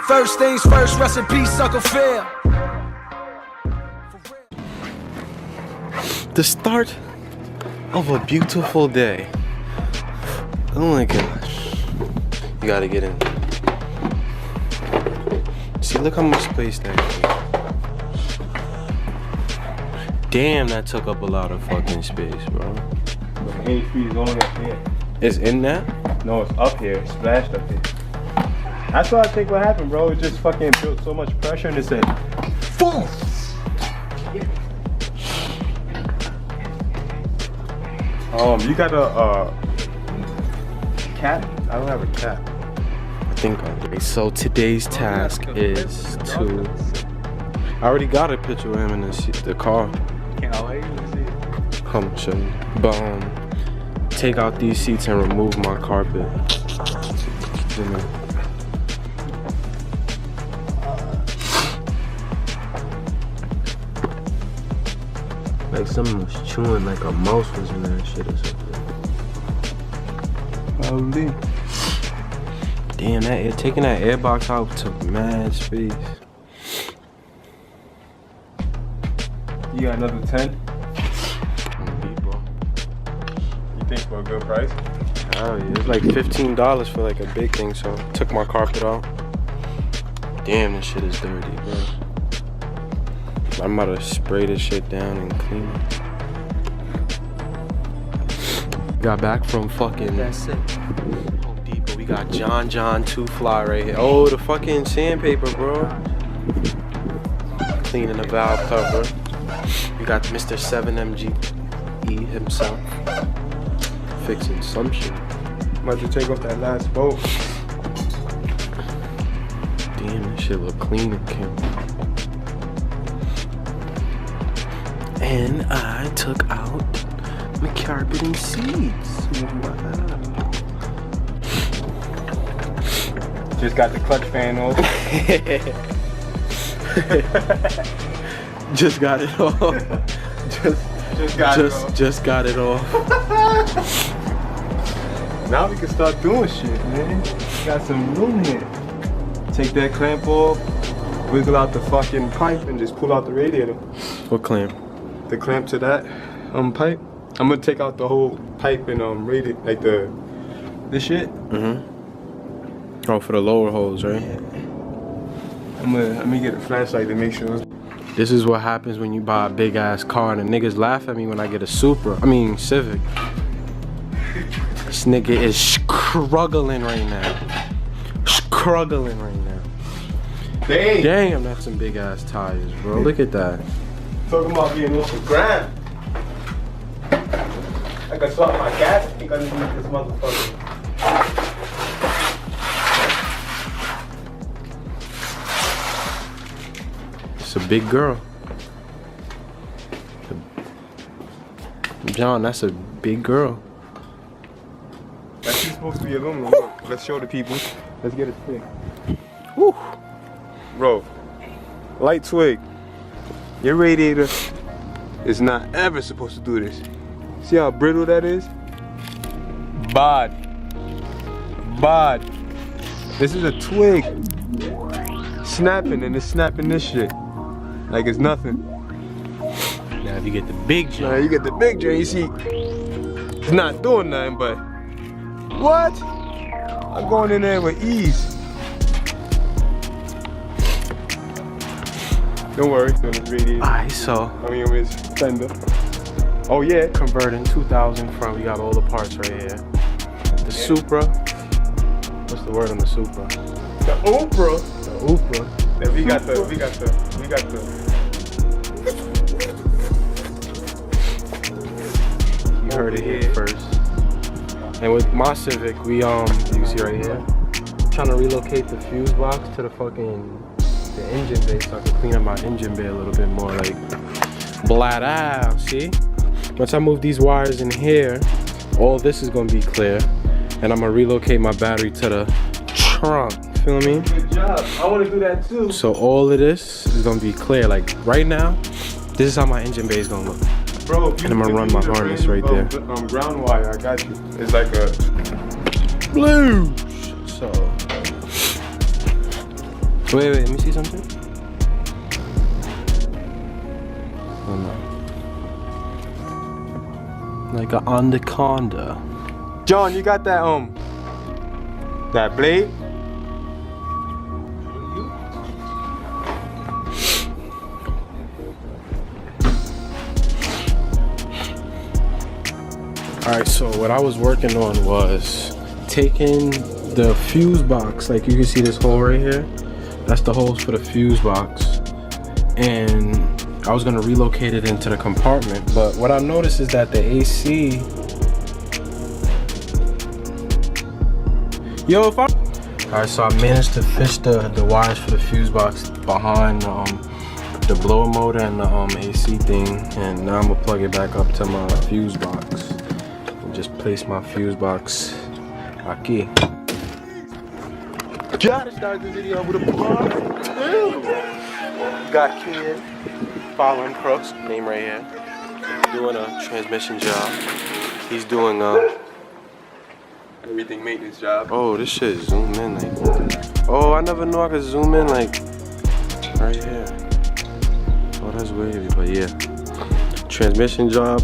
First things first, rest in peace, Uncle Phil. The start of a beautiful day. Oh my gosh. You gotta get in. See, look how much space that is. Damn, that took up a lot of fucking space, bro. The MK3 is only up here. It's in that? No, it's up here. It's splashed up here. That's what I think what happened, bro. It just fucking built so much pressure and it said, boom! You got a cat? I don't have a cat. I think I do. So today's task is to... I already got a picture of him in the car. Can't wait to see it. Come show you. But take out these seats and remove my carpet. You know. Like someone was chewing, like a mouse was in that shit or something. Probably. Damn, taking that airbox out took mad space. You got another 10? Bro. You think for a good price? Oh yeah, it's like $15 for like a big thing, so took my carpet out. Damn, this shit is dirty, bro. I'm about to spray this shit down and clean it. Got back from fucking Home Depot. We got John 2 Fly right here. Oh, the fucking sandpaper, bro. Cleaning the valve cover. We got Mr. 7MGE himself. Fixing some shit. I'm about to take off that last bolt. Damn, this shit look clean in camera. And I took out my carpet and seats. Wow. Just got the clutch fan off. Just got it off. Just got it off. Now we can start doing shit, man. Got some room here. Take that clamp off, wiggle out the fucking pipe, and just pull out the radiator. What clamp? The clamp to that pipe. I'm gonna take out the whole pipe and radiate, like this shit. Oh, for the lower holes, right? Yeah. Let me get a flashlight to make sure. This is what happens when you buy a big ass car and the niggas laugh at me when I get a Supra. I mean Civic. This nigga is struggling right now. Struggling right now. Dang. Damn, that's some big ass tires, bro. Look at that. Talking about being off the ground. I can swap my gas tank underneath this motherfucker. It's a big girl. John, that's a big girl. That's supposed to be aluminum. Look, let's show the people. Let's get it thick. Woo. Bro, light twig. Your radiator is not ever supposed to do this. See how brittle that is? Bod. This is a twig. Snapping, and it's snapping this shit. Like it's nothing. Now if you get the big joint. Now you get the big joint, you see, it's not doing nothing, but what? I'm going in there with ease. Don't worry, it's gonna radiate. Alright, so I mean, it's fender. Oh yeah. converting 2000 front. We got all the parts right here. The Supra. What's the word on the Supra? The Oprah. The Supra. Yeah, we got the. You heard it here first. And with my Civic, we you see right here, trying to relocate the fuse box to the engine bay so I can clean up my engine bay a little bit more, like blat out. See? Once I move these wires in here, all this is gonna be clear, and I'm gonna relocate my battery to the trunk. Feel me? Good job. I want to do that too. So all of this is gonna be clear. Like right now, this is how my engine bay is gonna look. Bro, And I'm gonna run my harness right there. Ground wire, I got you. It's like a blue. So Wait, let me see something. Oh no. Like an anaconda. John, you got that that blade? Alright, so what I was working on was taking the fuse box. Like you can see this hole right here. That's the holes for the fuse box. And I was gonna relocate it into the compartment. But what I noticed is that the AC. Yo, if I. Alright, so I managed to fish the wires for the fuse box behind the blower motor and the AC thing. And now I'm gonna plug it back up to my fuse box. Just place my fuse box aquí. Gotta start the video with a party. Got kid following Crooks, name right here. Doing a transmission job. He's doing everything maintenance job. Oh, this shit zoom in like. Oh, I never knew I could zoom in like right here. Oh, that's wavy, but yeah. Transmission job.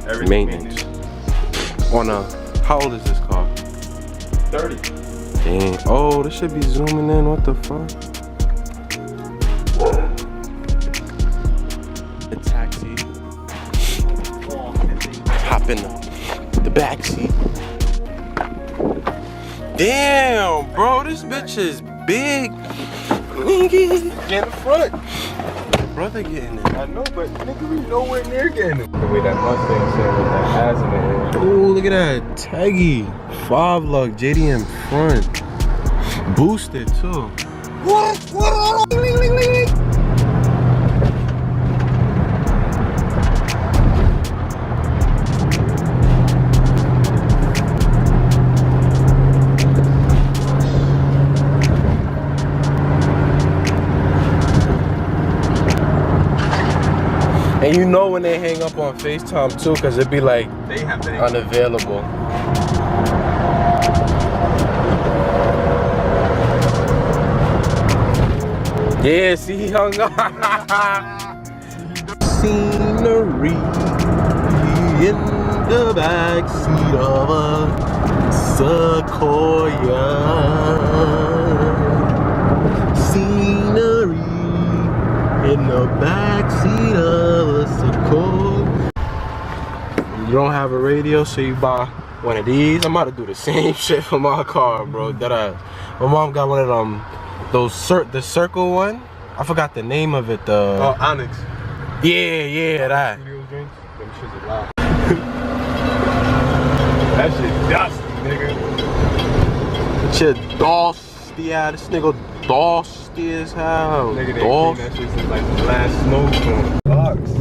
Everything Maintenance. On a, how old is this car? 30. Dang. Oh, this should be zooming in. What the fuck? The taxi. Hop in the back seat. Damn, bro, this bitch is big. Get in the front. Brother getting it. I know, but nigga, we nowhere near getting it. The way that Mustang said with that ass in the air. Ooh, look at that. Taggy. 5 lug, JDM front. Boosted too. What? And you know when they hang up on FaceTime too, cause it be like They have to unavailable. Yeah, see, he hung up. Scenery in the backseat of a Sequoia. Scenery in the backseat of a Sequoia. You don't have a radio, so you buy one of these. I'm about to do the same shit for my car, bro. My mom got one of them. The circle one, I forgot the name of it. Oh, Onyx. Yeah, that. Studio drinks. Them shits are loud. That shit dusty, nigga. That shit dusty, yeah. This nigga dusty as hell. Nigga, they clean that shit since like the last snowstorm. Bucks.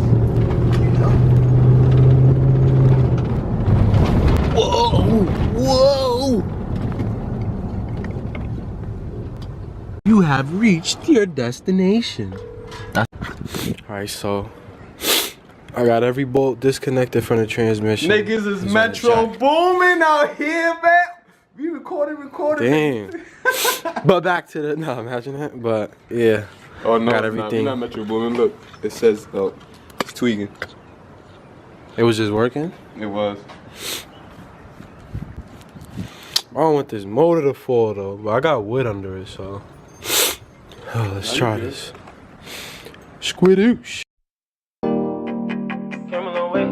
Whoa! You have reached your destination. Alright, so I got every bolt disconnected from the transmission. Niggas is Metro booming out here, man. We recorded. Damn. But back to the, no, imagine that. But yeah. Oh no, got everything. not Metro booming. Look, it says, it's tweaking. It was just working? It was. I don't want this motor to fall though, but I got wood under it, so. Oh, let's try this. Squidoosh. Came a long way.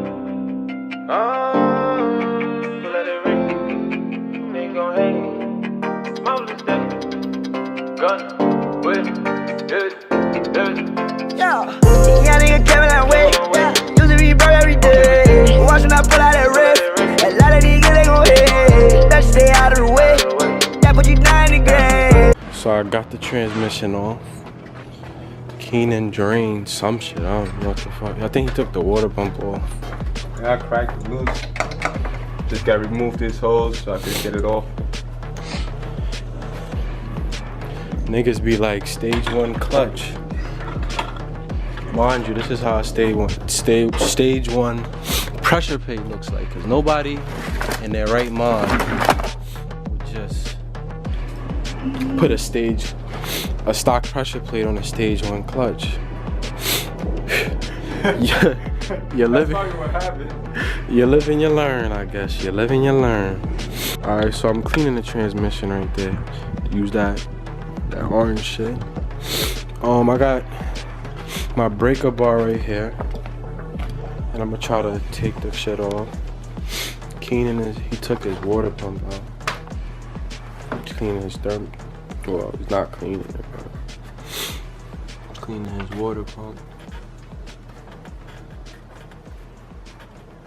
Let it ring. Nigga gon' hate. Smoke this day. Gun with it. Yeah, nigga came a long way. Used to be broke every day. Watch when I pull out that red. A lot of these niggas they gon' hate. Better stay out of the way. That put you down in the grave. So I got the transmission off. Keen and drained some shit. I don't know what the fuck. I think he took the water pump off. I cracked it loose. Just got removed this hose so I could get it off. Niggas be like stage 1 clutch. Mind you, this is how a stage one pressure plate looks like. Cause nobody in their right mind would just put a stock pressure plate on a stage 1 clutch. You live and you learn, I guess. You live and you learn. All right, so I'm cleaning the transmission right there. Use that orange shit. I got my breaker bar right here, and I'm gonna try to take the shit off. Keenan he took his water pump out. He's cleaning his well, he's not cleaning it, but he's cleaning his water pump.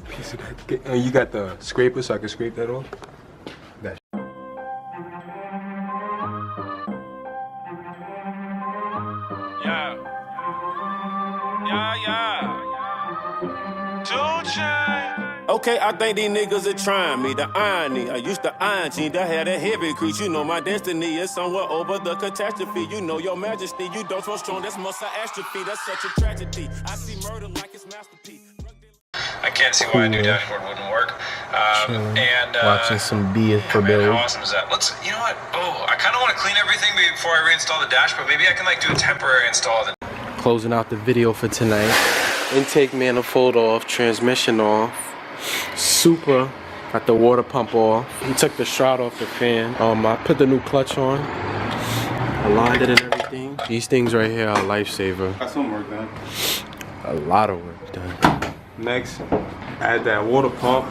Piece of that. You got the scraper so I can scrape that off? That. Yeah. Okay, I think these niggas are trying me. The irony, I used to iron jeans that had a heavy crease. You know my destiny is somewhere over the catastrophe. You know your majesty, you don't throw strong, that's muscle astrophy. That's such a tragedy. I see murder like it's masterpiece. I can't see why a new dashboard wouldn't work. And watching some B for man, Billy. how awesome is that? You know what? Oh, I kind of want to clean everything before I reinstall the dash, but maybe I can like do a temporary install. Closing out the video for tonight. Intake manifold off, transmission off. Supra, got the water pump off. He took the shroud off the fan. I put the new clutch on. Aligned it and everything. These things right here are a lifesaver. Got some work done. A lot of work done. Next, add that water pump,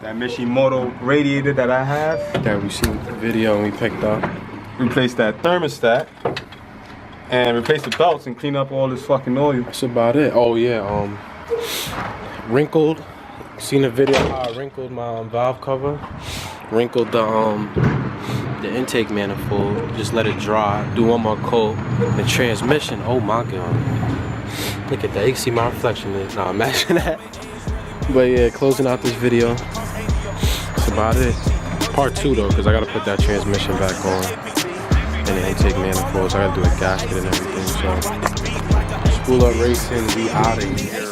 that Mishimoto radiator that I have. That we seen the video and we picked up. Replace that thermostat, and replace the belts and clean up all this fucking oil. That's about it. Oh yeah, wrinkled. Seen the video how I wrinkled my valve cover. Wrinkled the intake manifold. Just let it dry. Do one more coat. The transmission. Oh my god. Look at that. You can see my reflection in it. Nah, imagine that. But yeah, closing out this video. That's about it. Part 2 though, because I gotta put that transmission back on. And the intake manifold. So I gotta do a gasket and everything. So spool up racing. We out of here.